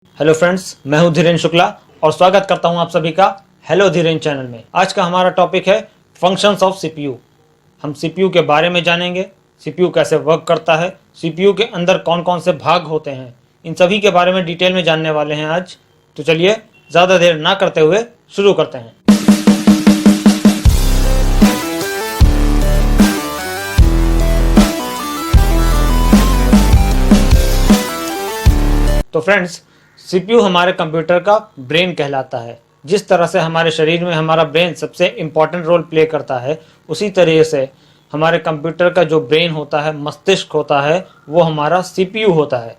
Hello friends, मैं हूं धीरेन्द्र शुक्ला और स्वागत करता हूं आप सभी का हेलो धीरेन्द्र चैनल में। आज का हमारा टॉपिक है फंक्शंस ऑफ सीपीयू। हम सीपीयू के बारे में जानेंगे, सीपीयू कैसे वर्क करता है, सीपीयू के अंदर कौन कौन से भाग होते हैं, इन सभी के बारे में डिटेल में जानने वाले हैं आज। तो चलिए ज़्यादा देर ना करते हुए शुरू करते हैं। तो फ्रेंड्स, सीपीयू हमारे कंप्यूटर का ब्रेन कहलाता है। जिस तरह से हमारे शरीर में हमारा ब्रेन सबसे इम्पॉर्टेंट रोल प्ले करता है, उसी तरीके से हमारे कंप्यूटर का जो ब्रेन होता है, मस्तिष्क होता है, वो हमारा सीपीयू होता है।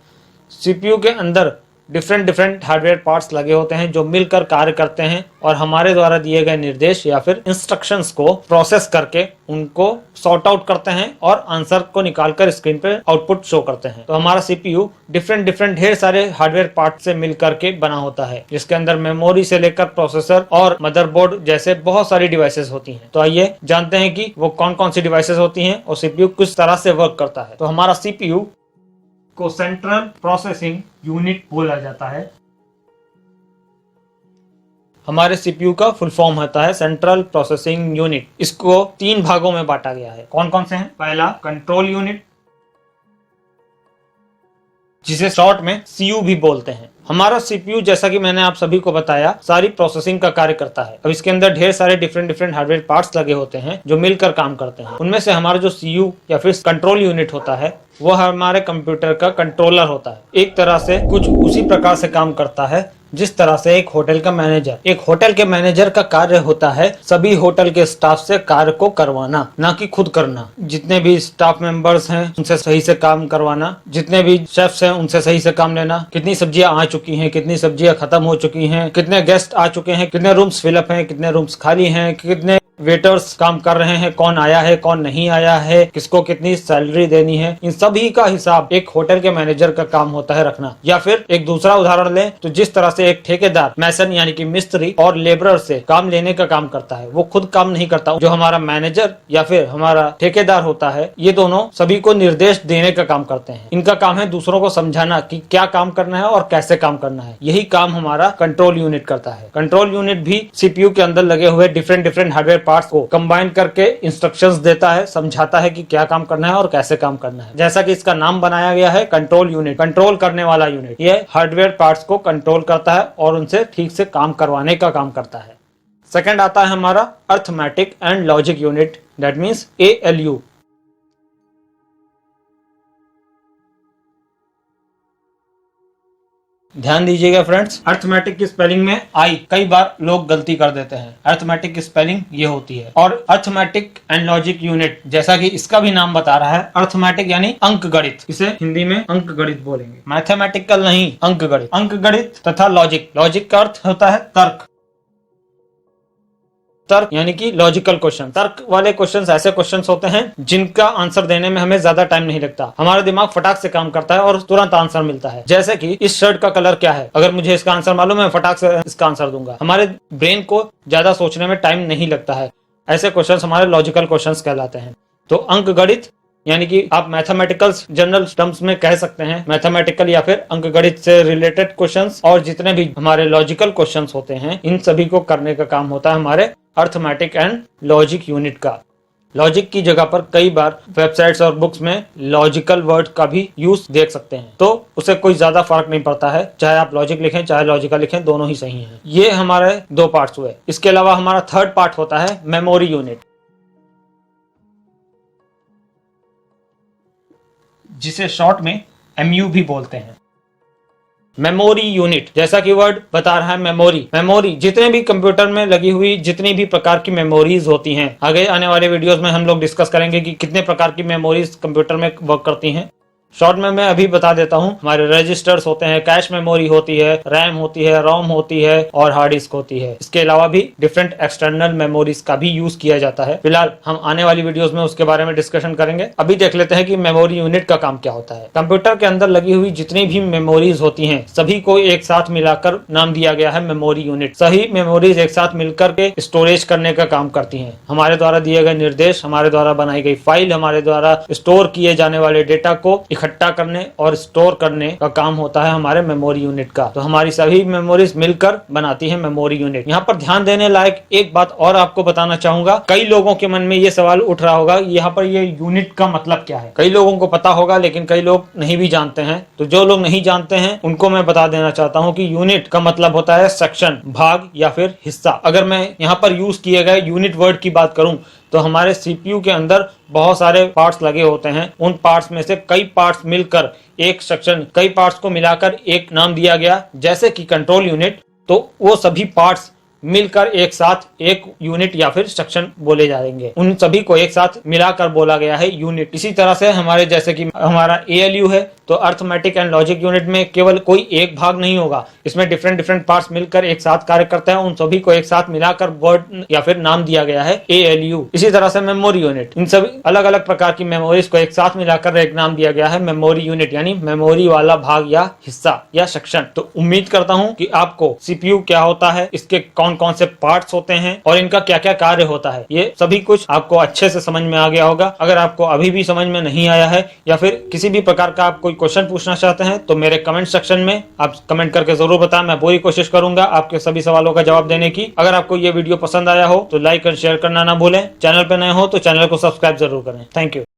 सीपीयू के अंदर डिफरेंट हार्डवेयर पार्ट्स लगे होते हैं जो मिलकर कार्य करते हैं और हमारे द्वारा दिए गए निर्देश या फिर इंस्ट्रक्शंस को प्रोसेस करके उनको सॉर्ट आउट करते हैं और आंसर को निकालकर स्क्रीन पे आउटपुट शो करते हैं। तो हमारा सीपीयू डिफरेंट ढेर सारे हार्डवेयर पार्ट से मिलकर के बना होता है, जिसके अंदर मेमोरी से लेकर प्रोसेसर और मदरबोर्ड जैसे बहुत सारी डिवाइसेस होती हैं। तो आइए जानते हैं कि वो कौन कौन सी डिवाइसेस होती हैं और सीपीयू किस तरह से वर्क करता है। तो हमारा सीपीयू को सेंट्रल प्रोसेसिंग यूनिट बोला जाता है। हमारे सीपीयू का फुल फॉर्म होता है सेंट्रल प्रोसेसिंग यूनिट। इसको 3 भागों में बांटा गया है। कौन कौन से हैं? पहला कंट्रोल यूनिट, जिसे शॉर्ट में सीयू भी बोलते हैं। हमारा सीपीयू, जैसा कि मैंने आप सभी को बताया, सारी प्रोसेसिंग का कार्य करता है। अब इसके अंदर ढेर सारे डिफरेंट हार्डवेयर पार्ट्स लगे होते हैं जो मिलकर काम करते हैं। उनमें से हमारा जो सीयू या फिर कंट्रोल यूनिट होता है, वो हमारे कंप्यूटर का कंट्रोलर होता है। एक तरह से कुछ उसी प्रकार से काम करता है जिस तरह से एक होटल का मैनेजर, एक होटल के मैनेजर का कार्य होता है सभी होटल के स्टाफ से कार्य को करवाना, ना कि खुद करना। जितने भी स्टाफ मेंबर्स हैं उनसे सही से काम करवाना, जितने भी शेफ्स हैं उनसे सही से काम लेना, कितनी सब्जियां आ चुकी हैं, कितनी सब्जियां खत्म हो चुकी हैं, कितने गेस्ट आ चुके हैं, कितने रूम्स फिलअप हैं, कितने रूम्स खाली हैं, कितने वेटर्स काम कर रहे हैं, कौन आया है, कौन नहीं आया है, किसको कितनी सैलरी देनी है, इन सभी का हिसाब एक होटल के मैनेजर का काम होता है रखना। या फिर एक दूसरा उदाहरण लें तो जिस तरह से एक ठेकेदार मैसन यानी कि मिस्त्री और लेबरर से काम लेने का काम करता है, वो खुद काम नहीं करता। जो हमारा मैनेजर या फिर हमारा ठेकेदार होता है, ये दोनों सभी को निर्देश देने का काम करते हैं। इनका काम है दूसरों को समझाना कि क्या काम करना है और कैसे काम करना है। यही काम हमारा कंट्रोल यूनिट करता है। कंट्रोल यूनिट भी सीपीयू के अंदर लगे हुए डिफरेंट हार्डवेयर पार्ट्स को कंबाइन करके इंस्ट्रक्शंस देता है, समझाता है कि क्या काम करना है और कैसे काम करना है। जैसा कि इसका नाम बनाया गया है कंट्रोल यूनिट, कंट्रोल करने वाला यूनिट। ये हार्डवेयर पार्ट्स को कंट्रोल करता है और उनसे ठीक से काम करवाने का काम करता है। सेकंड आता है हमारा arithmetic and logic unit, that means ALU। ध्यान दीजिएगा फ्रेंड्स, अर्थमेटिक की स्पेलिंग में आई कई बार लोग गलती कर देते हैं। अर्थमेटिक की स्पेलिंग ये होती है। और अर्थमेटिक एंड लॉजिक यूनिट, जैसा कि इसका भी नाम बता रहा है, अर्थमेटिक यानी अंक गणित, इसे हिंदी में अंक गणित बोलेंगे, मैथमेटिकल नहीं, अंक गणित। अंक गणित तथा लॉजिक, लॉजिक का अर्थ होता है तर्क। तर्क यानी कि लॉजिकल क्वेश्चन। तर्क वाले क्वेश्चंस ऐसे क्वेश्चंस होते हैं जिनका आंसर देने में हमें ज्यादा टाइम नहीं लगता। हमारा दिमाग फटाक से काम करता है और तुरंत आंसर मिलता है। जैसे कि इस शर्ट का कलर क्या है, अगर मुझे इसका आंसर मालूम है, मैं फटाक से इसका आंसर दूंगा। हमारे ब्रेन को ज्यादा सोचने में टाइम नहीं लगता है। ऐसे क्वेश्चन हमारे लॉजिकल क्वेश्चन कहलाते हैं। तो अंक गणित यानी कि आप मैथमेटिकल जनरल टर्म्स में कह सकते हैं, मैथमेटिकल या फिर अंकगणित से रिलेटेड क्वेश्चंस और जितने भी हमारे लॉजिकल क्वेश्चंस होते हैं, इन सभी को करने का काम होता है हमारे अर्थमेटिक एंड लॉजिक यूनिट का। लॉजिक की जगह पर कई बार वेबसाइट्स और बुक्स में लॉजिकल वर्ड का भी यूज देख सकते हैं, तो उसे कोई ज्यादा फर्क नहीं पड़ता है। चाहे आप लॉजिक लिखें चाहे लॉजिकल लिखें, दोनों ही सही हैं। ये हमारे 2 पार्ट्स हुए। इसके अलावा हमारा थर्ड पार्ट होता है मेमोरी यूनिट, जिसे शॉर्ट में MU भी बोलते हैं। मेमोरी यूनिट, जैसा कि वर्ड बता रहा है मेमोरी, मेमोरी जितने भी कंप्यूटर में लगी हुई जितनी भी प्रकार की मेमोरीज होती हैं, आगे आने वाले वीडियोस में हम लोग डिस्कस करेंगे कि कितने प्रकार की मेमोरीज कंप्यूटर में वर्क करती हैं। शॉर्ट में मैं अभी बता देता हूं। हमारे रजिस्टर्स होते हैं, कैश मेमोरी होती है, रैम होती है, रोम होती है और हार्ड डिस्क होती है। इसके अलावा भी डिफरेंट एक्सटर्नल मेमोरीज का भी यूज किया जाता है। फिलहाल हम आने वाली वीडियोस में उसके बारे में डिस्कशन करेंगे। अभी देख लेते हैं कि मेमोरी यूनिट का काम क्या होता है। कंप्यूटर के अंदर लगी हुई जितनी भी मेमोरीज होती हैं, सभी को एक साथ मिलाकर नाम दिया गया है मेमोरी यूनिट। सही मेमोरीज एक साथ मिलकर के स्टोरेज करने का काम करती हैं। हमारे द्वारा दिए गए निर्देश, हमारे द्वारा बनाई गई फाइल, हमारे द्वारा स्टोर किए जाने वाले डेटा को इकट्ठा करने और स्टोर करने का काम होता है हमारे मेमोरी यूनिट का। तो हमारी सभी मेमोरीज मिलकर बनाती है मेमोरी यूनिट। यहाँ पर ध्यान देने लायक एक बात और आपको बताना चाहूंगा। कई लोगों के मन में ये सवाल उठ रहा होगा यहाँ पर ये यूनिट का मतलब क्या है। कई लोगों को पता होगा लेकिन कई लोग नहीं भी जानते हैं। तो जो लोग नहीं जानते हैं उनको मैं बता देना चाहता हूँ कि यूनिट का मतलब होता है सेक्शन, भाग या फिर हिस्सा। अगर मैं यहाँ पर यूज किए गए यूनिट वर्ड की बात करूं तो हमारे सीपीयू के अंदर बहुत सारे पार्ट्स लगे होते हैं। उन पार्ट्स में से कई पार्ट्स मिलकर एक सेक्शन, कई पार्ट्स को मिलाकर एक नाम दिया गया जैसे कि कंट्रोल यूनिट। तो वो सभी पार्ट्स मिलकर एक साथ एक यूनिट या फिर सेक्शन बोले जाएंगे। उन सभी को एक साथ मिलाकर बोला गया है यूनिट। इसी तरह से हमारे जैसे कि हमारा एएलयू है तो अर्थमेटिक एंड लॉजिक यूनिट में केवल कोई एक भाग नहीं होगा, इसमें डिफरेंट डिफरेंट पार्ट्स मिलकर एक साथ कार्य करते हैं। उन सभी को एक साथ मिलाकर वर्ड या फिर नाम दिया गया है एएलयू। इसी तरह से मेमोरी यूनिट, इन सभी अलग अलग प्रकार की मेमोरीज को एक साथ मिलाकर एक नाम दिया गया है मेमोरी यूनिट, यानी मेमोरी वाला भाग या हिस्सा या सेक्शन। तो उम्मीद करता हूं कि आपको सीपीयू क्या होता है, इसके कौन कौन से पार्ट्स होते हैं और इनका क्या क्या कार्य होता है, ये सभी कुछ आपको अच्छे से समझ में आ गया होगा। अगर आपको अभी भी समझ में नहीं आया है या फिर किसी भी प्रकार का आप कोई क्वेश्चन पूछना चाहते हैं तो मेरे कमेंट सेक्शन में आप कमेंट करके जरूर बताएं। मैं पूरी कोशिश करूंगा आपके सभी सवालों का जवाब देने की। अगर आपको ये वीडियो पसंद आया हो तो लाइक और शेयर करना ना भूलें। चैनल पे नए हो तो चैनल को सब्सक्राइब जरूर करें। Thank you.